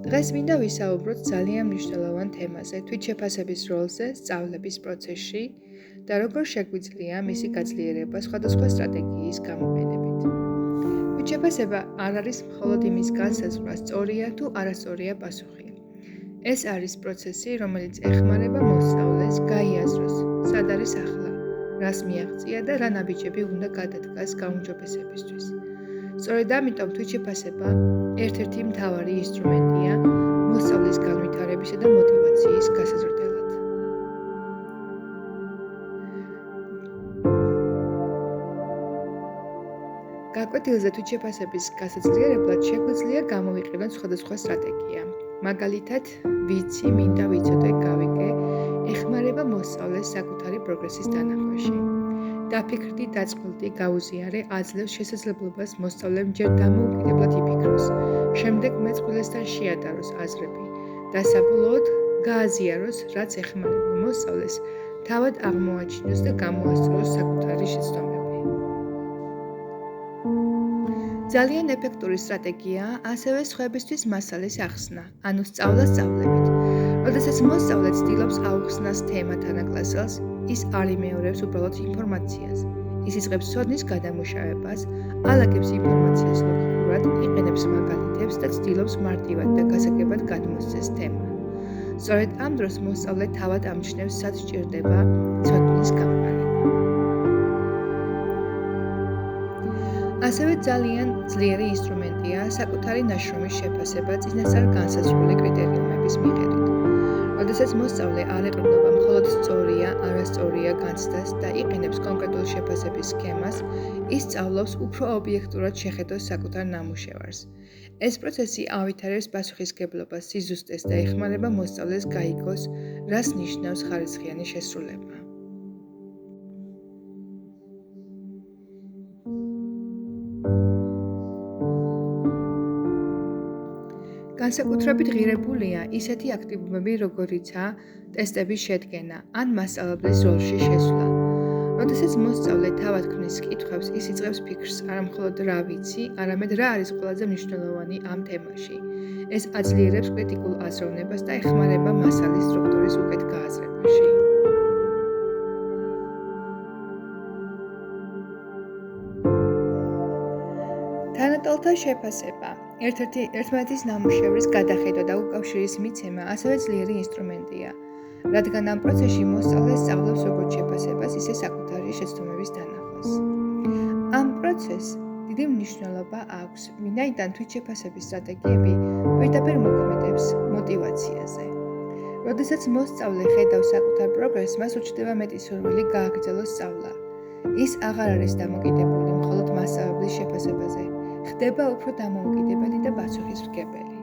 დღეს მინდა ვისაუბროთ ძალიან მნიშვნელოვან თემაზე, თვითშეფასების როლზე სწავლების პროცესში და როგორ შეგვიძლია მისი გაძლიერება სხვადასხვა სტრატეგიის გამოყენებით. თვითშეფასება არ არის მხოლოდ იმის განსაზღვრა, სწორია თუ არასწორია პასუხი. ეს არის პროცესი, რომელიც ეხმარება მოსწავლეს გაიაზროს, სად არის ახლა, რას მიაღწია და რა ნაბიჯები უნდა გადადგას გაუმჯობესებისთვის. სწორედ ამიტომ თვითშეფასება ერთ-ერთი მთავარი ინსტრუმენტია მოსწავლის განვითარებისა და მოტივაციის გასაზრდელად. გაკვეთილზე თვითშეფასების გასაძლიერებლად შეგვიძლია გამოვიყენოთ სხვადასხვა სტრატეგია. მაგალითად, ვიცი, მინდა ვიცოდე, გავიგე, ეხმარება მოსწავლეს საკუთარი პროგრესის დანახვაში. დაფიქრდი, დაწყვილდი, გაუზიარე, აძლევს შესაძლებლობას მოსწავლემ ჯერ დამოუკიდებლად იფიქროს, შემდეგ მეწყვილესთან შეადაროს აზრები და საბოლოოდ გააზიაროს, რაც ეხმარება მოსწავლეს თავად აღმოაჩინოს და გამოასწოროს საკუთარი შეცდომები. ძალიან ეფექტური სტრატეგიაა ასევე სხვებისთვის მასალის ახსნა, ანუ სწავლა სწავლებით. როდესაც მოსწავლე ცდილობს აუხსნას თემა თანაკლასელს, ის არ იმეორებს უბრალოდ ინფორმაციას. ის იწყებს ცოდნის გადამუშავებას, ალაგებს ინფორმაციას ლოგიკურად, იყენებს მაგალითებს და ცდილობს მარტივად და გასაგებად გადმოსცეს თემა. სწორედ ამ დროს მოსწავლე თავად ამჩნევს, სად სჭირდება ცოდნის გამყარება. ასევე ძალიან ძლიერი ინსტრუმენტია საკუთარი ნაშრომის შეფასება წინასწარ განსაზღვრული კრიტერიუმების მიხედვით. როდესაც მოსწავლე არ ეყრდნობა მხოლოდ სწორია, არასწორია განცდას და იყენებს კონკრეტულ შეფასების სქემას, ის სწავლობს უფრო ობიექტურად შეხედოს საკუთარ ნამუშევარს. ეს პროცესი ავითარებს პასუხისმგებლობას, სიზუსტეს და ეხმარება მოსწავლეს გაიგოს, რას ნიშნავს ხარისხიანი შესრულება. განსაკუთრებით ღირებულია ისეთი აქტივობები, როგორიცაა ტესტების შედგენა ან მასწავლებლის როლში შესვლა. როდესაც მოსწავლე თავად ქმნის კითხვებს, ის იწყებს ფიქრს, არა მხოლოდ რა ვიცი, არამედ რა არის ყველაზე მნიშვნელოვანი ამ თემაში. ეს აძლიერებს კრიტიკულ აზროვნებას და ეხმარება მასალის სტრუქტურის უკეთ გააზრებაში. თანატოლთა შეფასება ერთმანეთის ნამუშევრის გადახედვა და უკავშირის მიცემა ასევე ძლიერი ინსტრუმენტია, რადგან ამ პროცესში მოსწავლე სწავლობს როგორც შეფასებას, ისე საკუთარი შეცდომების დანახვას. ამ პროცესს დიდი მნიშვნელობა აქვს, ვინაიდან თვითშეფასების სტრატეგიები პირდაპირ მოქმედებს მოტივაციაზე. როდესაც მოსწავლე ხედავს საკუთარ პროგრესს, მას უჩნდება მეტი სურვილი გააგრძელოს სწავლა. ის აღარ არის დამოკიდებული მხოლოდ მასწავლებლის შეფასებაზე, ხდება უფრო დამოუკიდებელი და პასუხისმგებელი.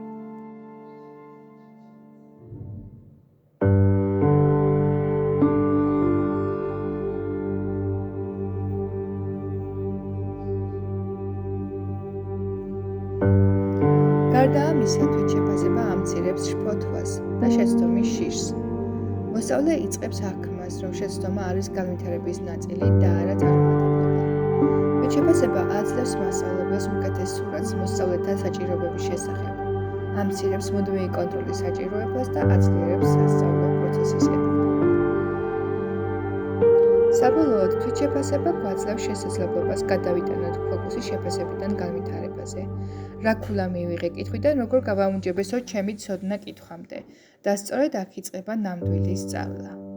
გარდა ამისა, თვითშეფასება ამცირებს შფოთვას და შეცდომის შიშს. მოსწავლე იწყებს აღქმას, რომ შეცდომა არის განვითარების ნაწილი და არა წარმატება. თვითშეფასება აძლევს მასწავლებელს უკეთეს სურათს მოსწავლეთა საჭიროებების შესახებ, ამცირებს მუდმივი კონტროლის საჭიროებას და აძლიერებს სასწავლო პროცესის ეფექტურობას. საბოლოოდ, თვითშეფასება გვაძლევს შესაძლებლობას გადავიტანოთ ფოკუსი შეფასებიდან განვითარებაზე. რა ქულა მივიღე კითხვიდან, როგორ გავაუმჯობესო ჩემი ცოდნა კითხვამდე და სწორედ აქ იწყება ნამდვილი სწავლა.